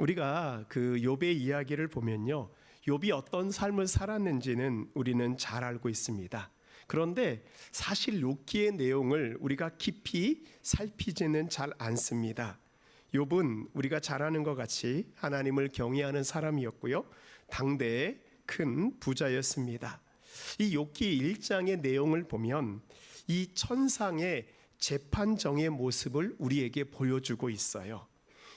우리가 그 욥의 이야기를 보면요, 욥이 어떤 삶을 살았는지는 우리는 잘 알고 있습니다. 그런데 사실 욥기의 내용을 우리가 깊이 살피지는 잘 않습니다. 욥은 우리가 잘 아는 것 같이 하나님을 경외하는 사람이었고요, 당대의 큰 부자였습니다. 이 욥기 1장의 내용을 보면 이 천상의 재판정의 모습을 우리에게 보여주고 있어요.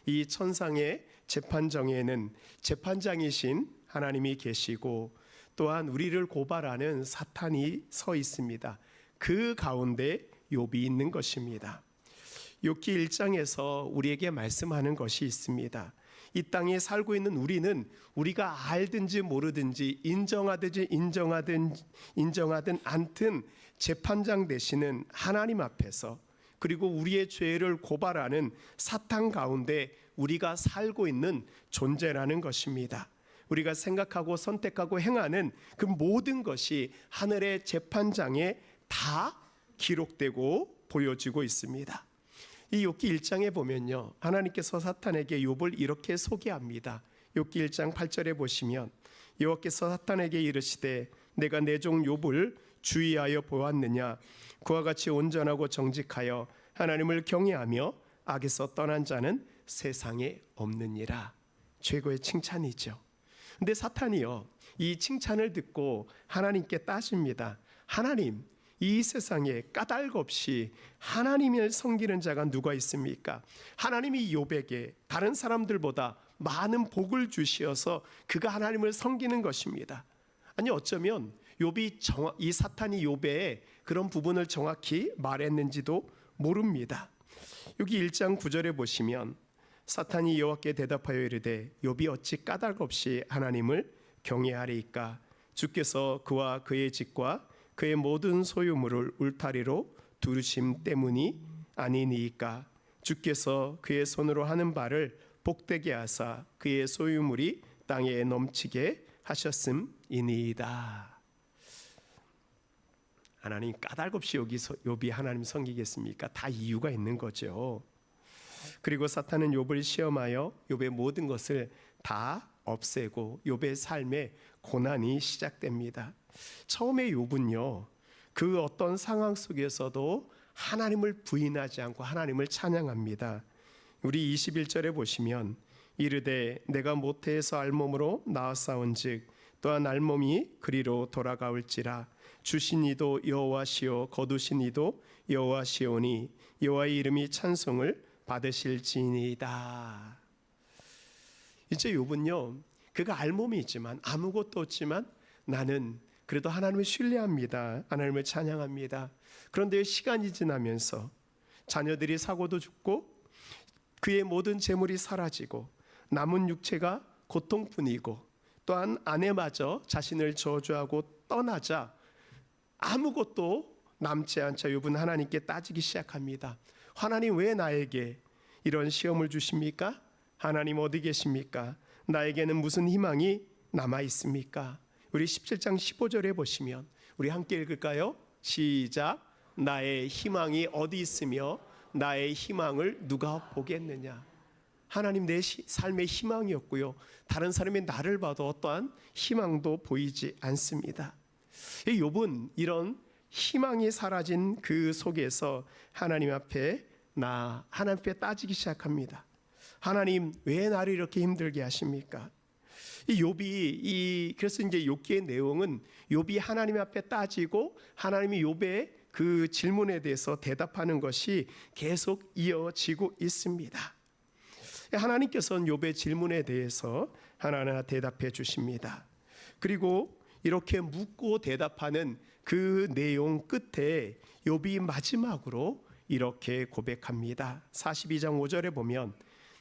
이 천상의 재판정에는 재판장이신 하나님이 계시고 또한 우리를 고발하는 사탄이 서 있습니다. 그 가운데 욥이 있는 것입니다. 욥기 1장에서 우리에게 말씀하는 것이 있습니다. 이 땅에 살고 있는 우리는 우리가 알든지 모르든지 인정하든 않든 재판장 되시는 하나님 앞에서, 그리고 우리의 죄를 고발하는 사탄 가운데 우리가 살고 있는 존재라는 것입니다. 우리가 생각하고 선택하고 행하는 그 모든 것이 하늘의 재판장에 다 기록되고 보여지고 있습니다. 이 욥기 1장에 보면요, 하나님께서 사탄에게 욥을 이렇게 소개합니다. 욥기 1장 8절에 보시면 여호와께서 사탄에게 이르시되 내가 내 종 욥을 주의하여 보았느냐, 그와 같이 온전하고 정직하여 하나님을 경외하며 악에서 떠난 자는 세상에 없느니라. 최고의 칭찬이죠. 근데 사탄이요, 이 칭찬을 듣고 하나님께 따집니다. 하나님, 이 세상에 까닭 없이 하나님을 섬기는 자가 누가 있습니까? 하나님이 욥에게 다른 사람들보다 많은 복을 주시어서 그가 하나님을 섬기는 것입니다. 아니, 어쩌면 이 사탄이 욥의 그런 부분을 정확히 말했는지도 모릅니다. 여기 1장 9절에 보시면 사탄이 여호와께 대답하여 이르되 욥이 어찌 까닭 없이 하나님을 경외하리이까? 주께서 그와 그의 집과 그의 모든 소유물을 울타리로 두르심 때문이 아니니이까? 주께서 그의 손으로 하는 바를 복되게 하사 그의 소유물이 땅에 넘치게 하셨음이니이다. 하나님 까닭 없이 여기서 욥이 하나님 섬기겠습니까? 다 이유가 있는 거죠. 그리고 사탄은 욥을 시험하여 욥의 모든 것을 다 없애고 욥의 삶에 고난이 시작됩니다. 처음에 욥은요, 그 어떤 상황 속에서도 하나님을 부인하지 않고 하나님을 찬양합니다. 우리 21절에 보시면 이르되 내가 모태에서 알몸으로 나왔사온즉 또한 알몸이 그리로 돌아가올지라. 주신 이도 여호와시오 거두신 이도 여호와시오니 여호와의 이름이 찬송을 받으실지니이다. 이제 욥은요, 그가 알몸이 있지만 아무것도 없지만 나는 그래도 하나님을 신뢰합니다. 하나님을 찬양합니다. 그런데 시간이 지나면서 자녀들이 사고도 죽고 그의 모든 재물이 사라지고 남은 육체가 고통뿐이고 또한 아내마저 자신을 저주하고 떠나자 아무것도 남지 않자 욥은 하나님께 따지기 시작합니다. 하나님, 왜 나에게 이런 시험을 주십니까? 하나님 어디 계십니까? 나에게는 무슨 희망이 남아 있습니까? 우리 17장 15절에 보시면 우리 함께 읽을까요? 시작. 나의 희망이 어디 있으며 나의 희망을 누가 보겠느냐. 하나님, 내 삶의 희망이었고요, 다른 사람이 나를 봐도 어떠한 희망도 보이지 않습니다. 욥은 이런 희망이 사라진 그 속에서 하나님 앞에 따지기 시작합니다. 하나님, 왜 나를 이렇게 힘들게 하십니까? 그래서 이제 욥기의 내용은 욥이 하나님 앞에 따지고 하나님이 욥의 그 질문에 대해서 대답하는 것이 계속 이어지고 있습니다. 하나님께서는 욥의 질문에 대해서 하나하나 대답해 주십니다. 그리고 이렇게 묻고 대답하는 그 내용 끝에 욥이 마지막으로 이렇게 고백합니다. 42장 5절에 보면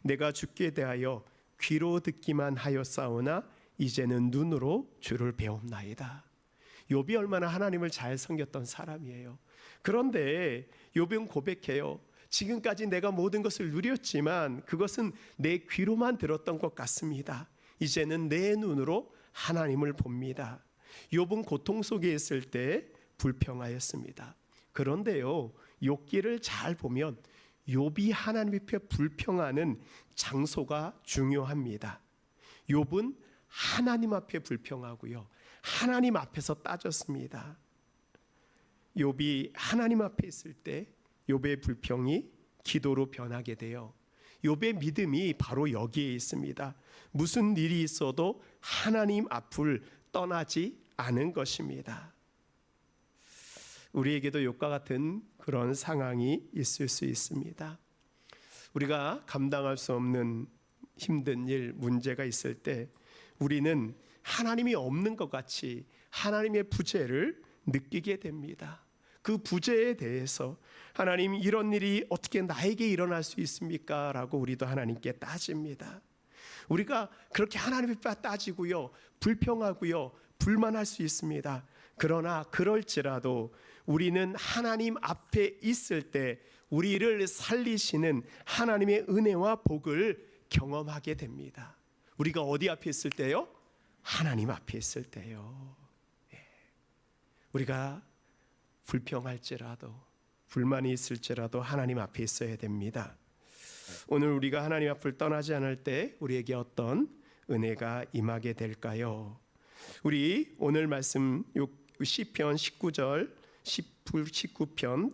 내가 주께 대하여 귀로 듣기만 하였사오나 이제는 눈으로 주를 배웁나이다. 욥이 얼마나 하나님을 잘 섬겼던 사람이에요. 그런데 욥은 고백해요. 지금까지 내가 모든 것을 누렸지만 그것은 내 귀로만 들었던 것 같습니다. 이제는 내 눈으로 하나님을 봅니다. 욥은 고통 속에 있을 때 불평하였습니다. 그런데요, 욥기를 잘 보면 욥이 하나님 앞에 불평하는 장소가 중요합니다. 욥은 하나님 앞에 불평하고요, 하나님 앞에서 따졌습니다. 욥이 하나님 앞에 있을 때 욥의 불평이 기도로 변하게 돼요. 욥의 믿음이 바로 여기에 있습니다. 무슨 일이 있어도 하나님 앞을 떠나지 않은 것입니다. 우리에게도 욥과 같은 그런 상황이 있을 수 있습니다. 우리가 감당할 수 없는 힘든 일, 문제가 있을 때 우리는 하나님이 없는 것 같이 하나님의 부재를 느끼게 됩니다. 그 부재에 대해서 하나님, 이런 일이 어떻게 나에게 일어날 수 있습니까? 라고 우리도 하나님께 따집니다. 우리가 그렇게 하나님 앞에 따지고요, 불평하고요, 불만할 수 있습니다. 그러나 그럴지라도 우리는 하나님 앞에 있을 때 우리를 살리시는 하나님의 은혜와 복을 경험하게 됩니다. 우리가 어디 앞에 있을 때요? 하나님 앞에 있을 때요. 우리가 불평할지라도, 불만이 있을지라도 하나님 앞에 있어야 됩니다. 오늘 우리가 하나님 앞을 떠나지 않을 때 우리에게 어떤 은혜가 임하게 될까요? 우리 오늘 말씀 시편 19편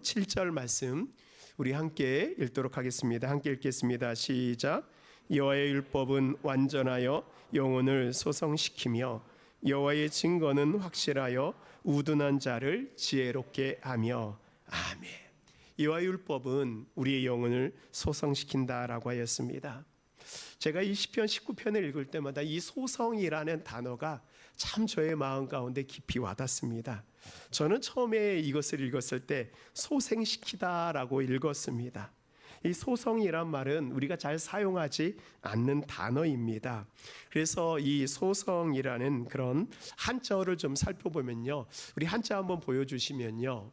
7절 말씀 우리 함께 읽도록 하겠습니다. 함께 읽겠습니다. 시작. 여호와의 율법은 완전하여 영혼을 소성시키며 여호와의 증거는 확실하여 우둔한 자를 지혜롭게 하며. 아멘. 여호와의 율법은 우리의 영혼을 소성시킨다라고 하였습니다. 제가 이 시편 19편을 읽을 때마다 이 소성이라는 단어가 참 저의 마음 가운데 깊이 와닿습니다. 저는 처음에 이것을 읽었을 때 소생시키다라고 읽었습니다. 이 소성이란 말은 우리가 잘 사용하지 않는 단어입니다. 그래서 이 소성이라는 그런 한자어를 좀 살펴보면요, 우리 한자 한번 보여주시면요,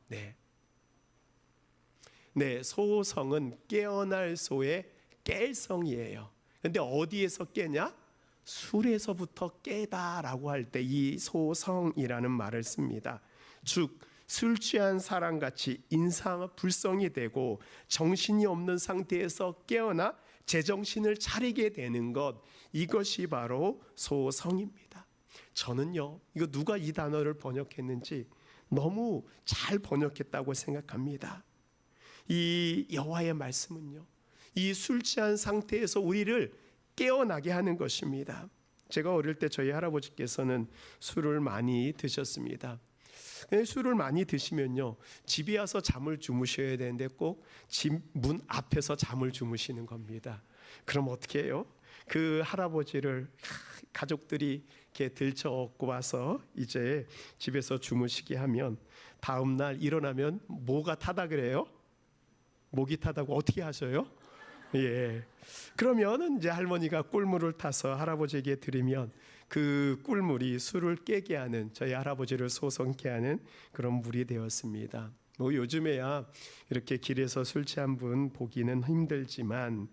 네, 소성은 깨어날 소의 깰성이에요. 근데 어디에서 깨냐? 술에서부터 깨다라고 할 때 이 소성이라는 말을 씁니다. 즉 술 취한 사람같이 인사불성이 되고 정신이 없는 상태에서 깨어나 제정신을 차리게 되는 것, 이것이 바로 소성입니다. 저는요, 이거 누가 이 단어를 번역했는지 너무 잘 번역했다고 생각합니다. 이 여호와의 말씀은요, 이 술 취한 상태에서 우리를 깨어나게 하는 것입니다. 제가 어릴 때 저희 할아버지께서는 술을 많이 드셨습니다. 술을 많이 드시면요, 집에 와서 잠을 주무셔야 되는데 꼭 집 문 앞에서 잠을 주무시는 겁니다. 그럼 어떻게 해요? 그 할아버지를 가족들이 이렇게 들쳐업고 와서 이제 집에서 주무시게 하면 다음 날 일어나면 뭐가 타다 그래요? 목이 타다고 어떻게 하셔요? 그러면 이제 할머니가 꿀물을 타서 할아버지에게 드리면 그 꿀물이 술을 깨게 하는, 저희 할아버지를 소성케 하는 그런 물이 되었습니다. 뭐 요즘에야 이렇게 길에서 술 취한 분 보기는 힘들지만,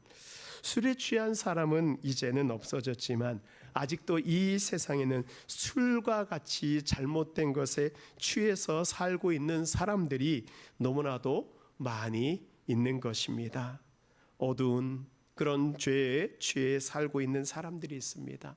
술에 취한 사람은 이제는 없어졌지만 아직도 이 세상에는 술과 같이 잘못된 것에 취해서 살고 있는 사람들이 너무나도 많이 있는 것입니다. 어두운 그런 죄에 취해 살고 있는 사람들이 있습니다.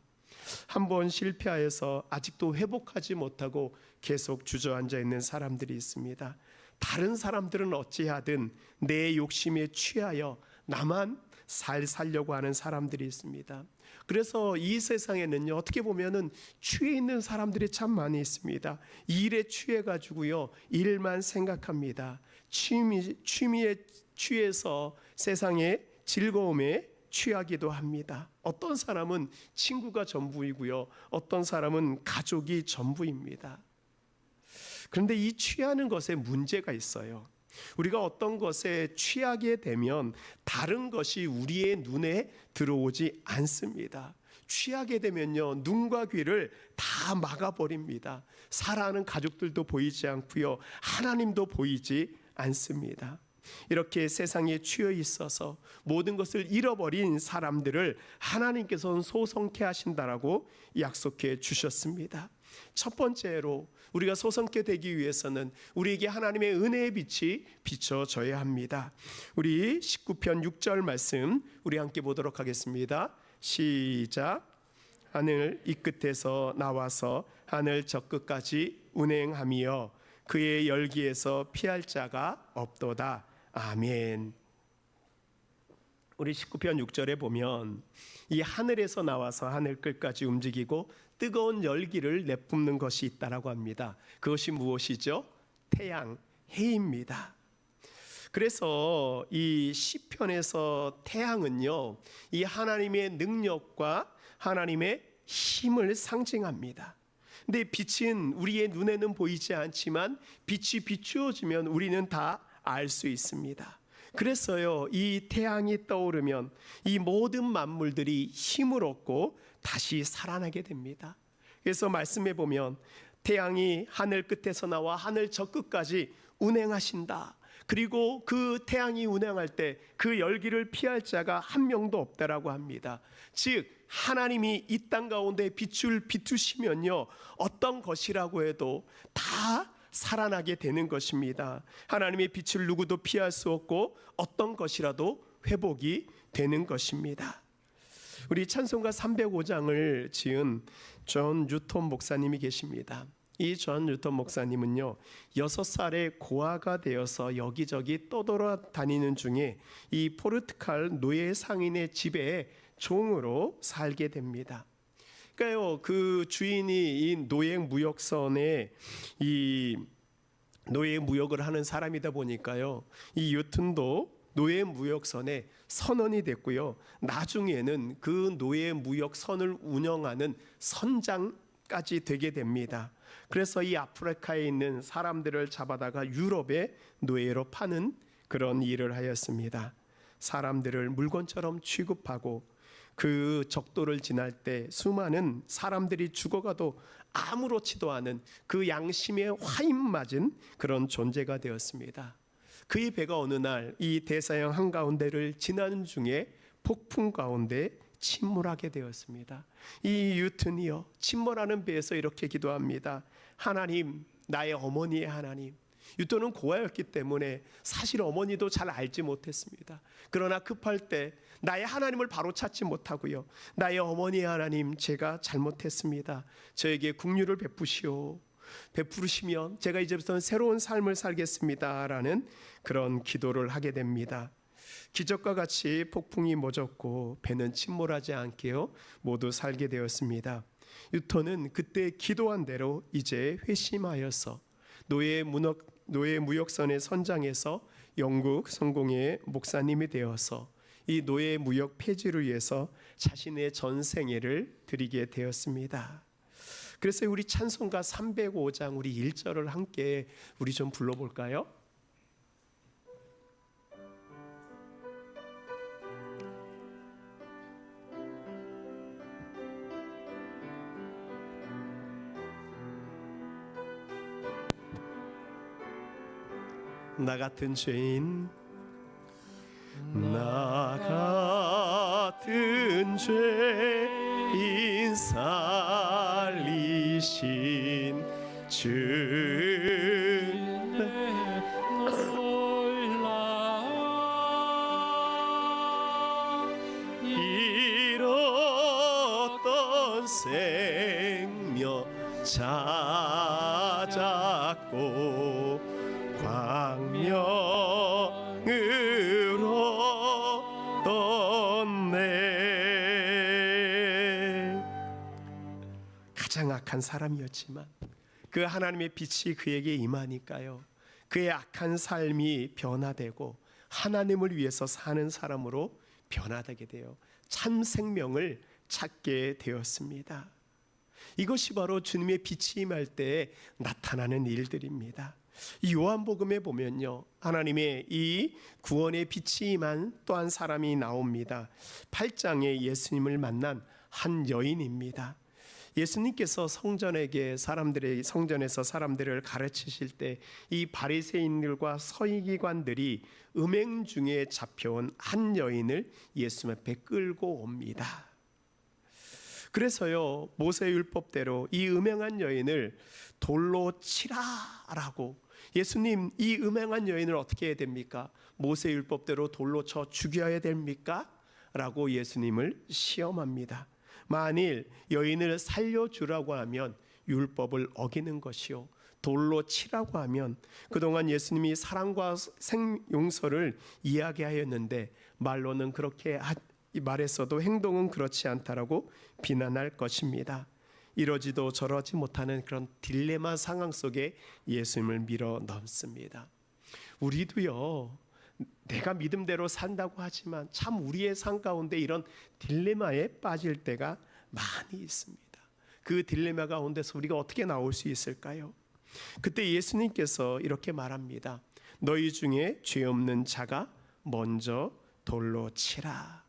한번 실패하여서 아직도 회복하지 못하고 계속 주저앉아 있는 사람들이 있습니다. 다른 사람들은 어찌하든 내 욕심에 취하여 나만 살려고 하는 사람들이 있습니다. 그래서 이 세상에는요, 어떻게 보면은 취해 있는 사람들이 참 많이 있습니다. 일에 취해 가지고요, 일만 생각합니다. 취미에 취해서 세상의 즐거움에 취하기도 합니다. 어떤 사람은 친구가 전부이고요, 어떤 사람은 가족이 전부입니다. 그런데 이 취하는 것에 문제가 있어요. 우리가 어떤 것에 취하게 되면 다른 것이 우리의 눈에 들어오지 않습니다. 취하게 되면요, 눈과 귀를 다 막아버립니다. 사랑하는 가족들도 보이지 않고요, 하나님도 보이지 않습니다. 이렇게 세상에 취해 있어서 모든 것을 잃어버린 사람들을 하나님께서는 소성케 하신다라고 약속해 주셨습니다. 첫 번째로 우리가 소성케 되기 위해서는 우리에게 하나님의 은혜의 빛이 비춰져야 합니다. 우리 19편 6절 말씀 우리 함께 보도록 하겠습니다. 시작. 하늘 이 끝에서 나와서 하늘 저 끝까지 운행하며 그의 열기에서 피할 자가 없도다. 아멘. 우리 19편 6절에 보면 이 하늘에서 나와서 하늘 끝까지 움직이고 뜨거운 열기를 내뿜는 것이 있다라고 합니다. 그것이 무엇이죠? 태양, 해입니다. 그래서 이 시편에서 태양은요, 이 하나님의 능력과 하나님의 힘을 상징합니다. 근데 빛은 우리의 눈에는 보이지 않지만 빛이 비추어지면 우리는 다 알 수 있습니다. 그래서요, 이 태양이 떠오르면 이 모든 만물들이 힘을 얻고 다시 살아나게 됩니다. 그래서 말씀해 보면 태양이 하늘 끝에서 나와 하늘 저 끝까지 운행하신다. 그리고 그 태양이 운행할 때 그 열기를 피할 자가 한 명도 없다라고 합니다. 즉 하나님이 이 땅 가운데 빛을 비추시면요, 어떤 것이라고 해도 다 살아나게 되는 것입니다. 하나님의 빛을 누구도 피할 수 없고 어떤 것이라도 회복이 되는 것입니다. 우리 찬송가 305장을 지은 존 뉴턴 목사님이 계십니다. 이 존 뉴턴 목사님은요, 6살에 고아가 되어서 여기저기 떠돌아다니는 중에 이 포르투갈 노예 상인의 집에 종으로 살게 됩니다. 그러니까요, 그 주인이 이 노예 무역선에 이 노예 무역을 하는 사람이다 보니까요, 이 뉴턴도 노예 무역선에 선원이 됐고요, 나중에는 그 노예 무역선을 운영하는 선장까지 되게 됩니다. 그래서 이 아프리카에 있는 사람들을 잡아다가 유럽에 노예로 파는 그런 일을 하였습니다. 사람들을 물건처럼 취급하고 그 적도를 지날 때 수많은 사람들이 죽어가도 아무렇지도 않은 그 양심에 화인 맞은 그런 존재가 되었습니다. 그의 배가 어느 날 이 대서양 한가운데를 지나는 중에 폭풍 가운데 침몰하게 되었습니다. 이 뉴턴이요, 침몰하는 배에서 이렇게 기도합니다. 하나님, 나의 어머니의 하나님. 뉴턴은 고아였기 때문에 사실 어머니도 잘 알지 못했습니다. 그러나 급할 때 나의 하나님을 바로 찾지 못하고요, 나의 어머니의 하나님, 제가 잘못했습니다. 저에게 긍휼을 베푸시면 제가 이제부터는 새로운 삶을 살겠습니다 라는 그런 기도를 하게 됩니다. 기적과 같이 폭풍이 멈췄고 배는 침몰하지 않게요 모두 살게 되었습니다. 뉴턴은 그때 기도한 대로 이제 회심하여서 노예 무역선의 선장에서 영국 성공회의 목사님이 되어서 이 노예 무역 폐지를 위해서 자신의 전생애를 드리게 되었습니다. 그래서 우리 찬송가 305장 우리 1절을 함께 우리 좀 불러볼까요? 나 같은 죄인, 나 같은 죄인 살리신 주 놀라 잃었던 생명 찾았고 광명으로 떴네. 가장 악한 사람이었지만 그 하나님의 빛이 그에게 임하니까요, 그의 악한 삶이 변화되고 하나님을 위해서 사는 사람으로 변화되게 되어 참 생명을 찾게 되었습니다. 이것이 바로 주님의 빛이 임할 때 나타나는 일들입니다. 이 요한복음에 보면요, 하나님의 이 구원의 빛이 임한 또 한 사람이 나옵니다. 8장에 예수님을 만난 한 여인입니다. 예수님께서 성전에서 사람들을 가르치실 때 이 바리새인들과 서기관들이 음행 중에 잡혀온 한 여인을 예수 앞에 끌고 옵니다. 그래서요, 모세율법대로 이 음행한 여인을 돌로 치라라고, 예수님 이 음행한 여인을 어떻게 해야 됩니까? 모세율법대로 돌로 쳐 죽여야 됩니까? 라고 예수님을 시험합니다. 만일 여인을 살려주라고 하면 율법을 어기는 것이요, 돌로 치라고 하면 그동안 예수님이 사랑과 생용서를 이야기하였는데 말로는 그렇게 말했어도 행동은 그렇지 않다라고 비난할 것입니다. 이러지도 저러지 못하는 그런 딜레마 상황 속에 예수님을 밀어 넣습니다. 우리도요, 내가 믿음대로 산다고 하지만 참 우리의 삶 가운데 이런 딜레마에 빠질 때가 많이 있습니다. 그 딜레마 가운데서 우리가 어떻게 나올 수 있을까요? 그때 예수님께서 이렇게 말합니다. 너희 중에 죄 없는 자가 먼저 돌로 치라.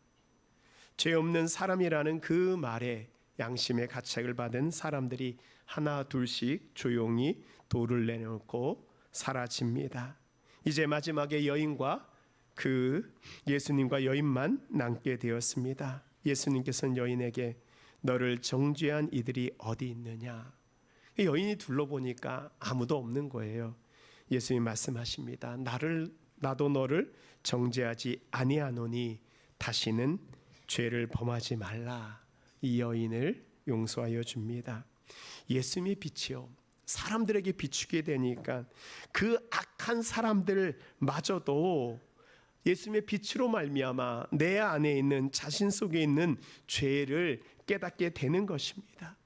죄 없는 사람이라는 그 말에 양심의 가책을 받은 사람들이 하나 둘씩 조용히 돌을 내놓고 사라집니다. 이제 마지막에 여인과 그 예수님과 여인만 남게 되었습니다. 예수님께서는 여인에게 너를 정죄한 이들이 어디 있느냐? 여인이 둘러보니까 아무도 없는 거예요. 예수님이 말씀하십니다. 나도 너를 정죄하지 아니하노니 다시는 죄를 범하지 말라. 이 여인을 용서하여 줍니다. 예수님의 빛이요, 사람들에게 비추게 되니까 그 악한 사람들마저도 예수님의 빛으로 말미암아 내 안에 있는, 자신 속에 있는 죄를 깨닫게 되는 것입니다.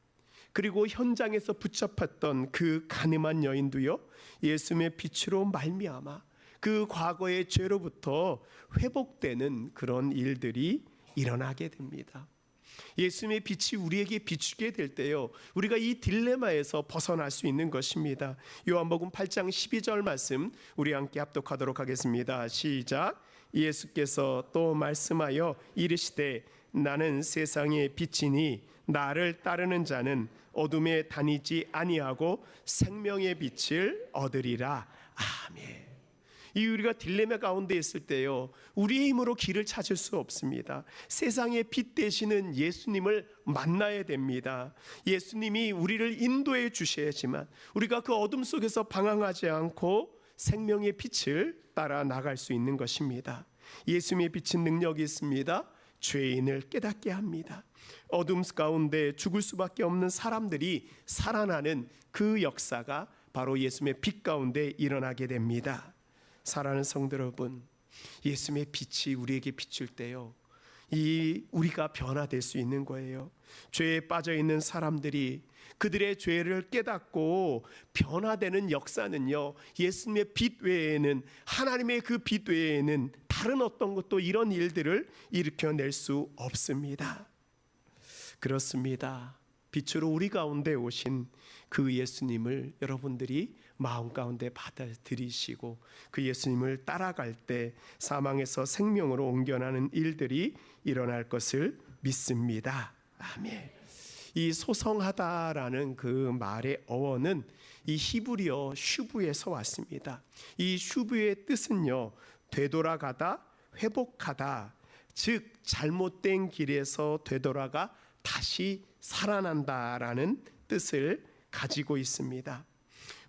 그리고 현장에서 붙잡혔던 그 간음한 여인도요, 예수님의 빛으로 말미암아 그 과거의 죄로부터 회복되는 그런 일들이 일어나게 됩니다. 예수님의 빛이 우리에게 비추게 될 때요, 우리가 이 딜레마에서 벗어날 수 있는 것입니다. 요한복음 8장 12절 말씀 우리 함께 합독하도록 하겠습니다. 시작. 예수께서 또 말씀하여 이르시되 나는 세상의 빛이니 나를 따르는 자는 어둠에 다니지 아니하고 생명의 빛을 얻으리라. 아멘. 이 우리가 딜레마 가운데 있을 때요, 우리의 힘으로 길을 찾을 수 없습니다. 세상의 빛 되시는 예수님을 만나야 됩니다. 예수님이 우리를 인도해 주셔야지만 우리가 그 어둠 속에서 방황하지 않고 생명의 빛을 따라 나갈 수 있는 것입니다. 예수님의 빛은 능력이 있습니다. 죄인을 깨닫게 합니다. 어둠 가운데 죽을 수밖에 없는 사람들이 살아나는 그 역사가 바로 예수님의 빛 가운데 일어나게 됩니다. 사랑하는 성도 여러분, 예수님의 빛이 우리에게 비출 때요, 우리가 변화될 수 있는 거예요. 죄에 빠져 있는 사람들이 그들의 죄를 깨닫고 변화되는 역사는요, 예수님의 빛 외에는, 하나님의 그 빛 외에는 다른 어떤 것도 이런 일들을 일으켜낼 수 없습니다. 그렇습니다. 빛으로 우리 가운데 오신 그 예수님을 여러분들이 마음 가운데 받아들이시고 그 예수님을 따라갈 때 사망에서 생명으로 옮겨나는 일들이 일어날 것을 믿습니다. 아멘. 이 소성하다라는 그 말의 어원은 이 히브리어 슈브에서 왔습니다. 이 슈브의 뜻은요, 되돌아가다, 회복하다, 즉 잘못된 길에서 되돌아가 다시 살아난다라는 뜻을 가지고 있습니다.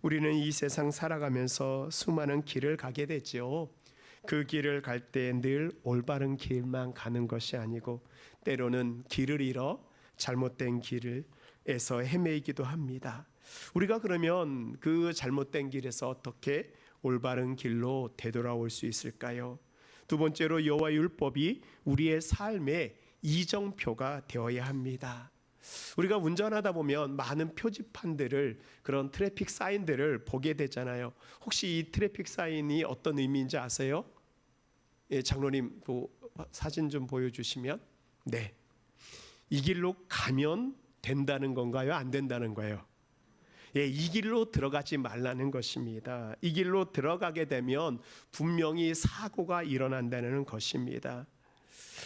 우리는 이 세상 살아가면서 수많은 길을 가게 되죠. 그 길을 갈 때 늘 올바른 길만 가는 것이 아니고 때로는 길을 잃어 잘못된 길에서 헤매이기도 합니다. 우리가 그러면 그 잘못된 길에서 어떻게 올바른 길로 되돌아올 수 있을까요? 두 번째로 여호와 율법이 우리의 삶의 이정표가 되어야 합니다. 우리가 운전하다 보면 많은 표지판들을, 그런 트래픽 사인들을 보게 되잖아요. 혹시 이 트래픽 사인이 어떤 의미인지 아세요? 예, 장로님 사진 좀 보여주시면. 네, 이 길로 가면 된다는 건가요? 안 된다는 거예요? 예, 이 길로 들어가지 말라는 것입니다. 이 길로 들어가게 되면 분명히 사고가 일어난다는 것입니다.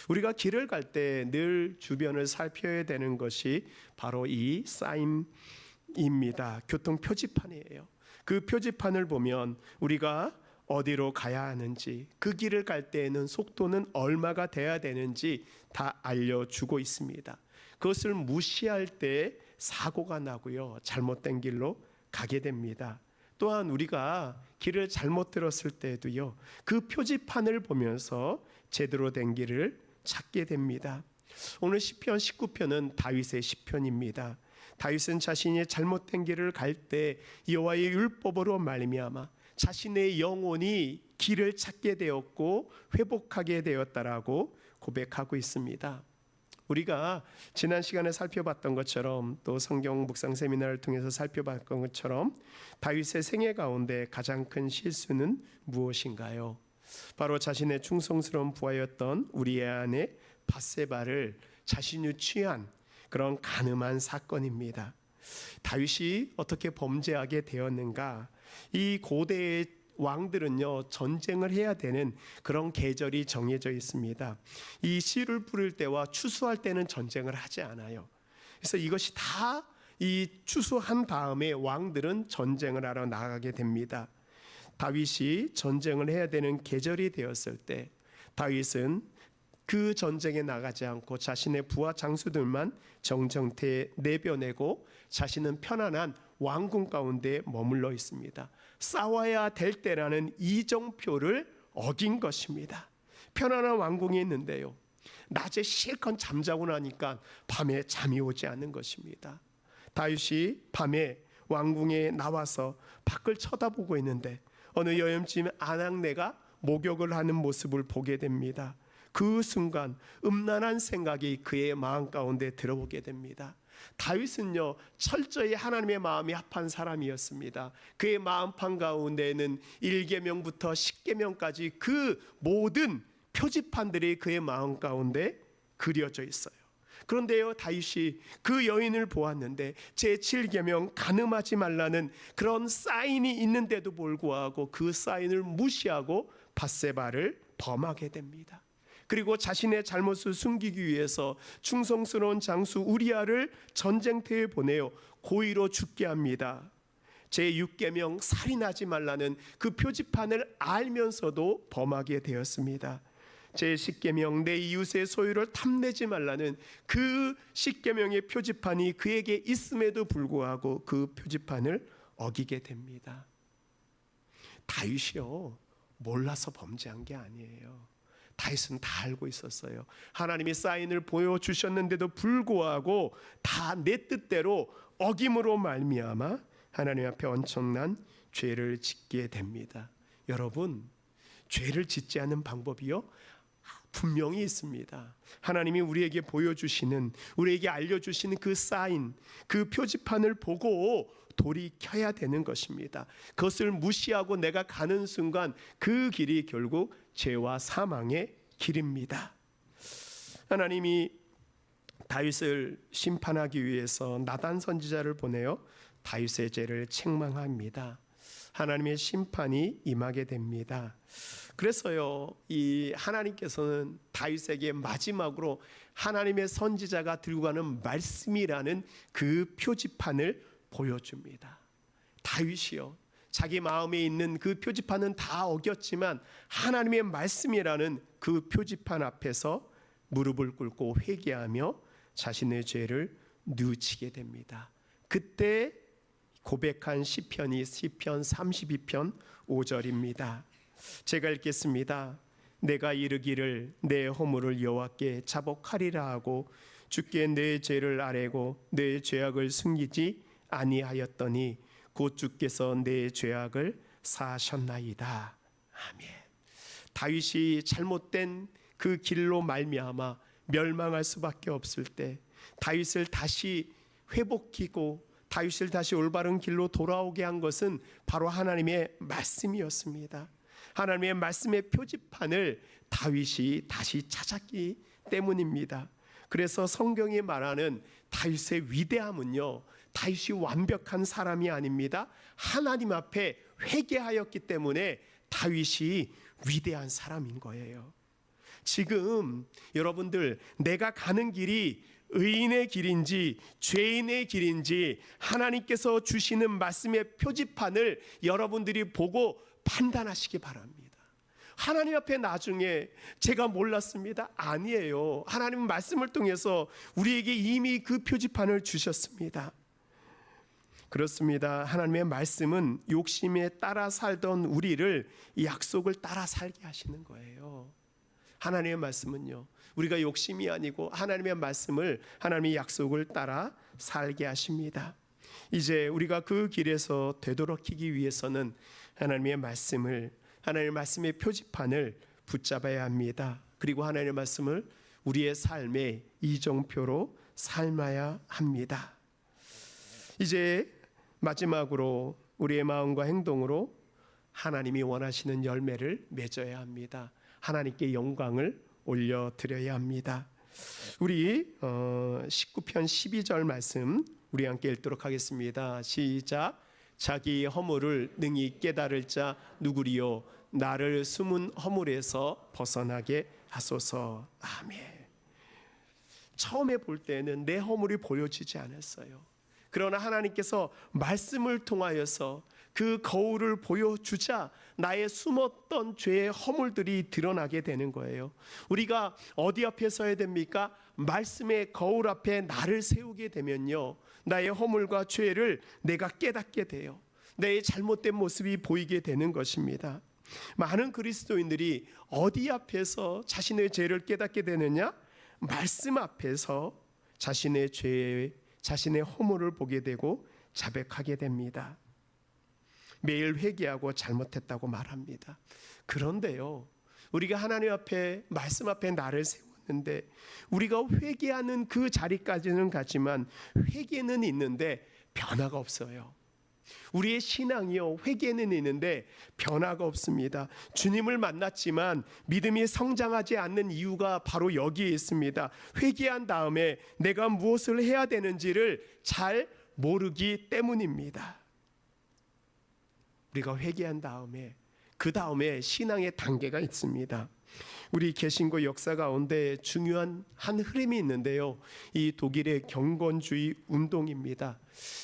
우리가 길을 갈 때 늘 주변을 살펴야 되는 것이 바로 이 사인입니다. 교통 표지판이에요. 그 표지판을 보면 우리가 어디로 가야 하는지, 그 길을 갈 때에는 속도는 얼마가 돼야 되는지 다 알려주고 있습니다. 그것을 무시할 때 사고가 나고요, 잘못된 길로 가게 됩니다. 또한 우리가 길을 잘못 들었을 때도요, 그 표지판을 보면서 제대로 된 길을 찾게 됩니다. 오늘 시편 19편은 다윗의 시편입니다. 다윗은 자신이 잘못된 길을 갈 때 여호와의 율법으로 말미암아 자신의 영혼이 길을 찾게 되었고 회복하게 되었다라고 고백하고 있습니다. 우리가 지난 시간에 살펴봤던 것처럼, 또 성경 묵상 세미나를 통해서 살펴봤던 것처럼, 다윗의 생애 가운데 가장 큰 실수는 무엇인가요? 바로 자신의 충성스러운 부하였던 우리의 아내 밧세바를 자신이 취한 그런 간음한 사건입니다. 다윗이 어떻게 범죄하게 되었는가? 이 고대의 왕들은요, 전쟁을 해야 되는 그런 계절이 정해져 있습니다. 이 씨를 뿌릴 때와 추수할 때는 전쟁을 하지 않아요. 그래서 이것이 다 이 추수한 다음에 왕들은 전쟁을 하러 나가게 됩니다. 다윗이 전쟁을 해야 되는 계절이 되었을 때 다윗은 그 전쟁에 나가지 않고 자신의 부하 장수들만 정정태에 내보내고 자신은 편안한 왕궁 가운데 머물러 있습니다. 싸워야 될 때라는 이정표를 어긴 것입니다. 편안한 왕궁에 있는데요, 낮에 실컷 잠자고 나니까 밤에 잠이 오지 않는 것입니다. 다윗이 밤에 왕궁에 나와서 밖을 쳐다보고 있는데 어느 여염집 아낙네가 목욕을 하는 모습을 보게 됩니다. 그 순간 음란한 생각이 그의 마음 가운데 들어오게 됩니다. 다윗은요, 철저히 하나님의 마음이 합한 사람이었습니다. 그의 마음판 가운데는 1계명부터 10계명까지 그 모든 표지판들이 그의 마음 가운데 그려져 있어요. 그런데요, 다윗이 그 여인을 보았는데 제7계명 간음하지 말라는 그런 사인이 있는데도 불구하고 그 사인을 무시하고 밧세바를 범하게 됩니다. 그리고 자신의 잘못을 숨기기 위해서 충성스러운 장수 우리아를 전쟁터에 보내어 고의로 죽게 합니다. 제6계명 살인하지 말라는 그 표지판을 알면서도 범하게 되었습니다. 제10계명 내 이웃의 소유를 탐내지 말라는 그 10계명의 표지판이 그에게 있음에도 불구하고 그 표지판을 어기게 됩니다. 다윗이요, 몰라서 범죄한 게 아니에요. 다윗은 다 알고 있었어요. 하나님이 사인을 보여주셨는데도 불구하고 다 내 뜻대로 어김으로 말미암아 하나님 앞에 엄청난 죄를 짓게 됩니다. 여러분, 죄를 짓지 않는 방법이요, 분명히 있습니다. 하나님이 우리에게 보여주시는, 우리에게 알려주시는 그 사인, 그 표지판을 보고 돌이켜야 되는 것입니다. 그것을 무시하고 내가 가는 순간 그 길이 결국 죄와 사망의 길입니다. 하나님이 다윗을 심판하기 위해서 나단 선지자를 보내어 다윗의 죄를 책망합니다. 하나님의 심판이 임하게 됩니다. 그래서요, 이 하나님께서는 다윗에게 마지막으로 하나님의 선지자가 들고 가는 말씀이라는 그 표지판을 보여줍니다. 다윗이요, 자기 마음에 있는 그 표지판은 다 어겼지만 하나님의 말씀이라는 그 표지판 앞에서 무릎을 꿇고 회개하며 자신의 죄를 뉘우치게 됩니다. 그때 고백한 시편이 시편 32편 5절입니다. 제가 읽겠습니다. 내가 이르기를 내 허물을 여호와께 자복하리라 하고 주께 내 죄를 아뢰고 내 죄악을 숨기지 아니하였더니 곧 주께서 내 죄악을 사하셨나이다. 아멘. 다윗이 잘못된 그 길로 말미암아 멸망할 수밖에 없을 때 다윗을 다시 회복시키고 다윗을 다시 올바른 길로 돌아오게 한 것은 바로 하나님의 말씀이었습니다. 하나님의 말씀의 표지판을 다윗이 다시 찾았기 때문입니다. 그래서 성경이 말하는 다윗의 위대함은요, 다윗이 완벽한 사람이 아닙니다. 하나님 앞에 회개하였기 때문에 다윗이 위대한 사람인 거예요. 지금 여러분들, 내가 가는 길이 의인의 길인지 죄인의 길인지 하나님께서 주시는 말씀의 표지판을 여러분들이 보고 판단하시기 바랍니다. 하나님 앞에 나중에 제가 몰랐습니다. 아니에요. 하나님 말씀을 통해서 우리에게 이미 그 표지판을 주셨습니다. 그렇습니다. 하나님의 말씀은 욕심에 따라 살던 우리를 약속을 따라 살게 하시는 거예요. 하나님의 말씀은요, 우리가 욕심이 아니고 하나님의 말씀을, 하나님의 약속을 따라 살게 하십니다. 이제 우리가 그 길에서 되도록이기 위해서는 하나님의 말씀을, 하나님의 말씀의 표지판을 붙잡아야 합니다. 그리고 하나님의 말씀을 우리의 삶의 이정표로 삶아야 합니다. 이제 마지막으로 우리의 마음과 행동으로 하나님이 원하시는 열매를 맺어야 합니다. 하나님께 영광을 올려드려야 합니다. 우리 19편 12절 말씀 우리 함께 읽도록 하겠습니다. 시작. 자기 허물을 능히 깨달을 자 누구리요, 나를 숨은 허물에서 벗어나게 하소서. 아멘. 처음에 볼 때는 내 허물이 보여지지 않았어요. 그러나 하나님께서 말씀을 통하여서 그 거울을 보여주자 나의 숨었던 죄의 허물들이 드러나게 되는 거예요. 우리가 어디 앞에 서야 됩니까? 말씀의 거울 앞에 나를 세우게 되면요, 나의 허물과 죄를 내가 깨닫게 돼요. 내 잘못된 모습이 보이게 되는 것입니다. 많은 그리스도인들이 어디 앞에서 자신의 죄를 깨닫게 되느냐? 말씀 앞에서 자신의 죄, 자신의 허물을 보게 되고 자백하게 됩니다. 매일 회개하고 잘못했다고 말합니다. 그런데요, 우리가 하나님 앞에, 말씀 앞에 나를 세웠는데 우리가 회개하는 그 자리까지는 가지만 회개는 있는데 변화가 없어요. 우리의 신앙이요, 회개는 있는데 변화가 없습니다. 주님을 만났지만 믿음이 성장하지 않는 이유가 바로 여기에 있습니다. 회개한 다음에 내가 무엇을 해야 되는지를 잘 모르기 때문입니다. 우리가 회개한 다음에 그 다음에 신앙의 단계가 있습니다. 우리 개신교 역사 가운데 중요한 한 흐름이 있는데요, 이 독일의 경건주의 운동입니다.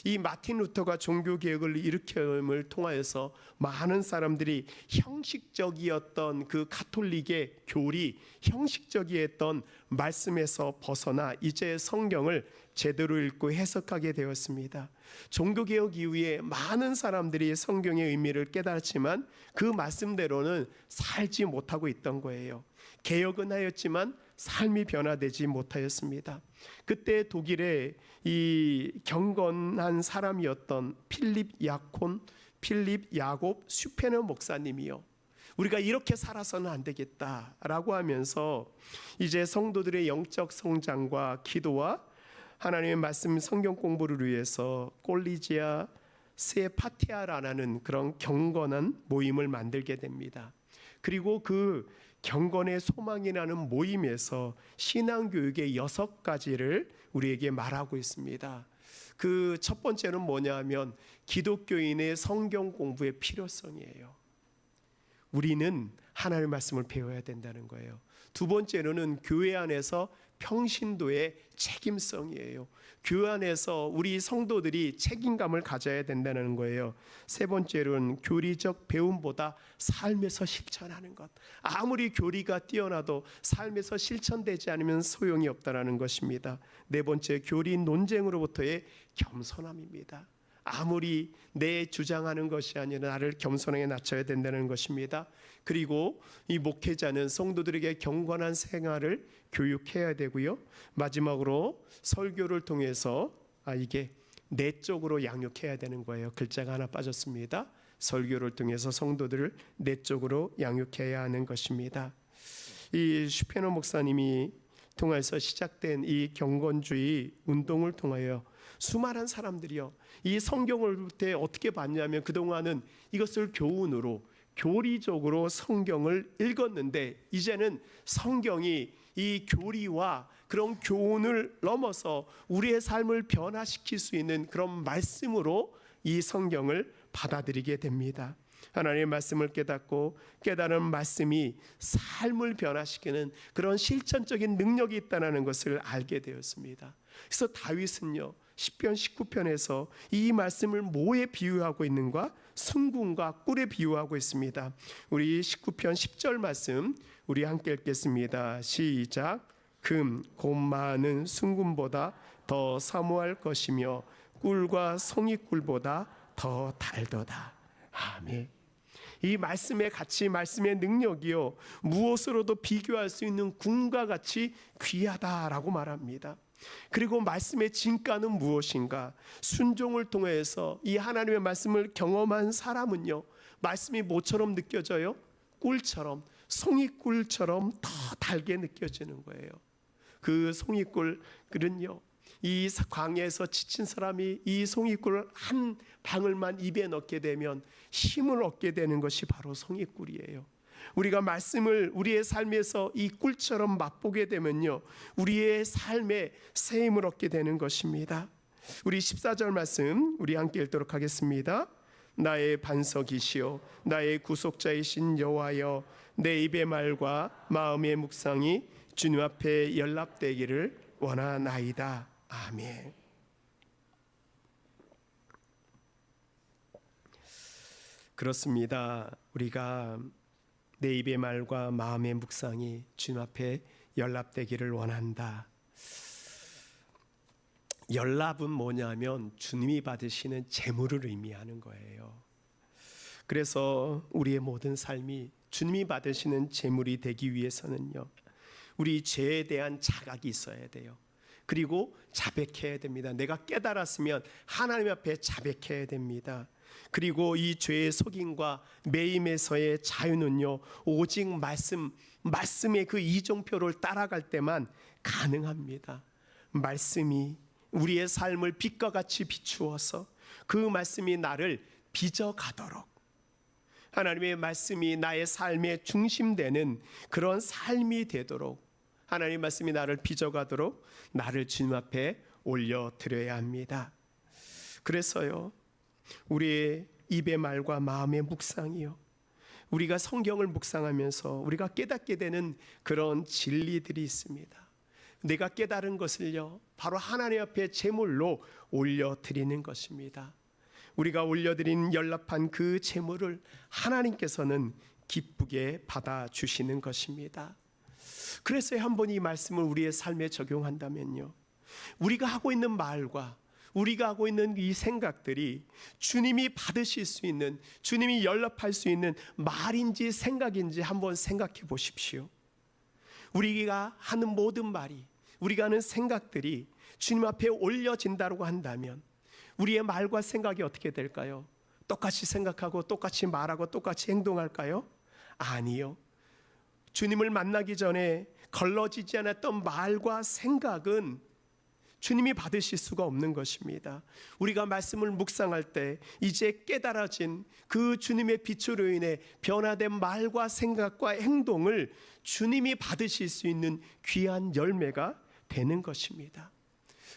이 마틴 루터가 종교개혁을 일으킴을 통하여서 많은 사람들이 형식적이었던 그 가톨릭의 교리, 형식적이었던 말씀에서 벗어나 이제 성경을 제대로 읽고 해석하게 되었습니다. 종교개혁 이후에 많은 사람들이 성경의 의미를 깨달았지만 그 말씀대로는 살지 못하고 있던 거예요. 개혁은 하였지만 삶이 변화되지 못하였습니다. 그때 독일의 이 경건한 사람이었던 필립 야곱 슈페너 목사님이요, 우리가 이렇게 살아서는 안 되겠다라고 하면서 이제 성도들의 영적 성장과 기도와 하나님의 말씀 성경 공부를 위해서 꼴리지아 세파티아라는 그런 경건한 모임을 만들게 됩니다. 그리고 그 경건의 소망이라는 모임에서 신앙교육의 6가지를 우리에게 말하고 있습니다. 그 첫 번째는 뭐냐면 기독교인의 성경 공부의 필요성이에요. 우리는 하나님의 말씀을 배워야 된다는 거예요. 두 번째로는 교회 안에서 평신도의 책임성이에요. 교회 안에서 우리 성도들이 책임감을 가져야 된다는 거예요. 세 번째로는 교리적 배움보다 삶에서 실천하는 것. 아무리 교리가 뛰어나도 삶에서 실천되지 않으면 소용이 없다는 것입니다. 네 번째, 교리 논쟁으로부터의 겸손함입니다. 아무리 내 주장하는 것이 아니라 나를 겸손하게 낮춰야 된다는 것입니다. 그리고 이 목회자는 성도들에게 경건한 생활을 교육해야 되고요. 마지막으로 설교를 통해서 이게 내적으로 양육해야 되는 거예요. 글자가 하나 빠졌습니다. 설교를 통해서 성도들을 내적으로 양육해야 하는 것입니다. 이 슈페너 목사님이 통해서 시작된 이 경건주의 운동을 통하여 수많은 사람들이요, 이 성경을 어떻게 봤냐면 그동안은 이것을 교훈으로 교리적으로 성경을 읽었는데 이제는 성경이 이 교리와 그런 교훈을 넘어서 우리의 삶을 변화시킬 수 있는 그런 말씀으로 이 성경을 받아들이게 됩니다. 하나님의 말씀을 깨닫고 깨달은 말씀이 삶을 변화시키는 그런 실천적인 능력이 있다는 것을 알게 되었습니다. 그래서 다윗은요, 시편 19편에서 이 말씀을 뭐에 비유하고 있는가? 승군과 꿀에 비유하고 있습니다. 우리 19편 10절 말씀 우리 함께 읽겠습니다. 시작. 금, 곧 많은 승군보다 더 사모할 것이며 꿀과 송이꿀보다 더 달도다. 아멘. 이 말씀의 가치, 말씀의 능력이요, 무엇으로도 비교할 수 있는 금과 같이 귀하다라고 말합니다. 그리고 말씀의 진가는 무엇인가? 순종을 통해서 이 하나님의 말씀을 경험한 사람은요, 말씀이 뭐처럼 느껴져요? 꿀처럼, 송이꿀처럼 더 달게 느껴지는 거예요. 그 송이꿀은요, 이 광야에서 지친 사람이 이 송이꿀을 한 방울만 입에 넣게 되면 힘을 얻게 되는 것이 바로 송이꿀이에요. 우리가 말씀을 우리의 삶에서 이 꿀처럼 맛보게 되면요, 우리의 삶에 새 힘을 얻게 되는 것입니다. 우리 14절 말씀 우리 함께 읽도록 하겠습니다. 나의 반석이시요 나의 구속자이신 여호와여, 내 입의 말과 마음의 묵상이 주님 앞에 연락되기를 원하나이다. 아멘. 그렇습니다. 우리가 내 입의 말과 마음의 묵상이 주님 앞에 연락되기를 원한다. 연락은 뭐냐면 주님이 받으시는 제물을 의미하는 거예요. 그래서 우리의 모든 삶이 주님이 받으시는 제물이 되기 위해서는요, 우리 죄에 대한 자각이 있어야 돼요. 그리고 자백해야 됩니다. 내가 깨달았으면 하나님 앞에 자백해야 됩니다. 그리고 이 죄의 속임과 매임에서의 자유는요, 오직 말씀의 그 이정표를 따라갈 때만 가능합니다. 말씀이 우리의 삶을 빛과 같이 비추어서 그 말씀이 나를 빚어가도록, 하나님의 말씀이 나의 삶의 중심되는 그런 삶이 되도록, 하나님의 말씀이 나를 빚어가도록 나를 주님 앞에 올려드려야 합니다. 그래서요, 우리의 입의 말과 마음의 묵상이요, 우리가 성경을 묵상하면서 우리가 깨닫게 되는 그런 진리들이 있습니다. 내가 깨달은 것을요, 바로 하나님 앞에 제물로 올려드리는 것입니다. 우리가 올려드린 연락한 그 제물을 하나님께서는 기쁘게 받아주시는 것입니다. 그래서 한번 이 말씀을 우리의 삶에 적용한다면요, 우리가 하고 있는 말과 우리가 하고 있는 이 생각들이 주님이 받으실 수 있는, 주님이 연락할 수 있는 말인지 생각인지 한번 생각해 보십시오. 우리가 하는 모든 말이, 우리가 하는 생각들이 주님 앞에 올려진다고 한다면 우리의 말과 생각이 어떻게 될까요? 똑같이 생각하고 똑같이 말하고 똑같이 행동할까요? 아니요. 주님을 만나기 전에 걸러지지 않았던 말과 생각은 주님이 받으실 수가 없는 것입니다. 우리가 말씀을 묵상할 때 이제 깨달아진 그 주님의 빛으로 인해 변화된 말과 생각과 행동을 주님이 받으실 수 있는 귀한 열매가 되는 것입니다.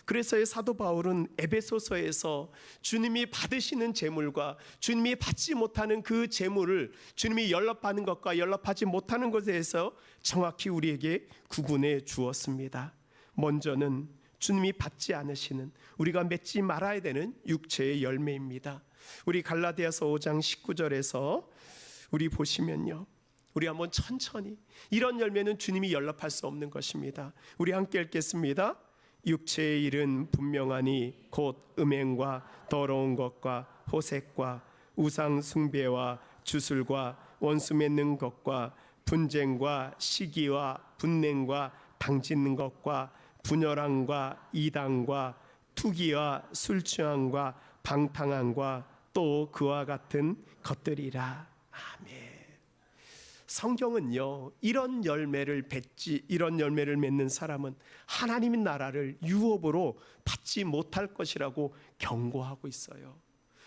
그래서 사도 바울은 에베소서에서 주님이 받으시는 제물과 주님이 받지 못하는 그 제물을 주님이 연락받는 것과 연락하지 못하는 것에 대해서 정확히 우리에게 구분해 주었습니다. 먼저는 주님이 받지 않으시는, 우리가 맺지 말아야 되는 육체의 열매입니다. 우리 갈라디아서 5장 19절에서 우리 보시면요, 우리 한번 천천히, 이런 열매는 주님이 연락할 수 없는 것입니다. 우리 함께 읽겠습니다. 육체의 일은 분명하니 곧 음행과 더러운 것과 호색과 우상 숭배와 주술과 원수 맺는 것과 분쟁과 시기와 분냉과 당짓는 것과 분열함과 이단과 투기와 술 취함과 방탕함과 또 그와 같은 것들이라. 아멘. 성경은요, 이런 열매를 맺는 사람은 하나님의 나라를 유업으로 받지 못할 것이라고 경고하고 있어요.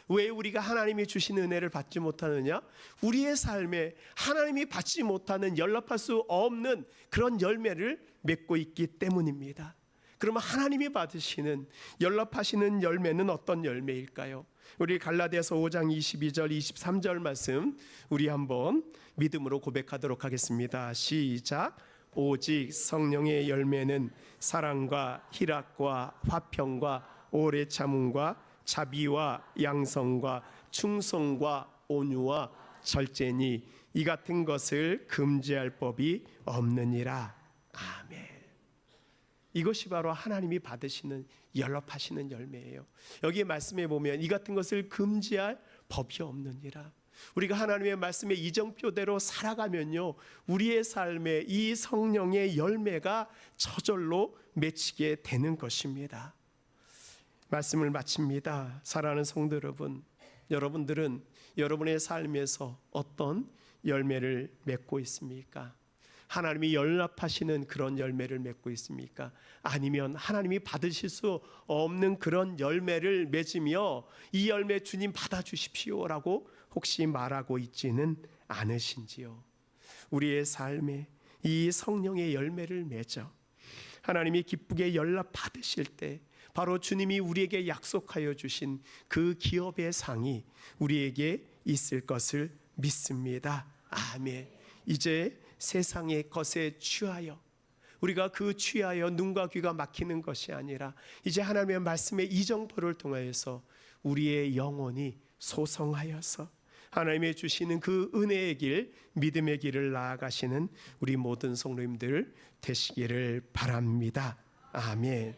왜 우리가 하나님이 주신 은혜를 받지 못하느냐? 우리의 삶에 하나님이 받지 못하는, 연락할 수 없는 그런 열매를 맺고 있기 때문입니다. 그러면 하나님이 받으시는, 연락하시는 열매는 어떤 열매일까요? 우리 갈라디아서 5장 22절 23절 말씀 우리 한번 믿음으로 고백하도록 하겠습니다. 시작. 오직 성령의 열매는 사랑과 희락과 화평과 오래 참음과 자비와 양성과 충성과 온유와 절제니 이 같은 것을 금지할 법이 없느니라. 아멘. 이것이 바로 하나님이 받으시는 연락하시는 열매예요. 여기 말씀에 보면 이 같은 것을 금지할 법이 없느니라. 우리가 하나님의 말씀의 이정표대로 살아가면요, 우리의 삶에 이 성령의 열매가 저절로 맺히게 되는 것입니다. 말씀을 마칩니다. 사랑하는 성도 여러분, 여러분들은 여러분의 삶에서 어떤 열매를 맺고 있습니까? 하나님이 연락하시는 그런 열매를 맺고 있습니까? 아니면 하나님이 받으실 수 없는 그런 열매를 맺으며 이 열매 주님 받아주십시오라고 혹시 말하고 있지는 않으신지요? 우리의 삶에 이 성령의 열매를 맺어 하나님이 기쁘게 연락 받으실 때 바로 주님이 우리에게 약속하여 주신 그 기업의 상이 우리에게 있을 것을 믿습니다. 아멘. 이제 세상의 것에 취하여 우리가 그 취하여 눈과 귀가 막히는 것이 아니라 이제 하나님의 말씀의 이정표를 통하여서 우리의 영혼이 소성하여서 하나님의 주시는 그 은혜의 길, 믿음의 길을 나아가시는 우리 모든 성도님들 되시기를 바랍니다. 아멘.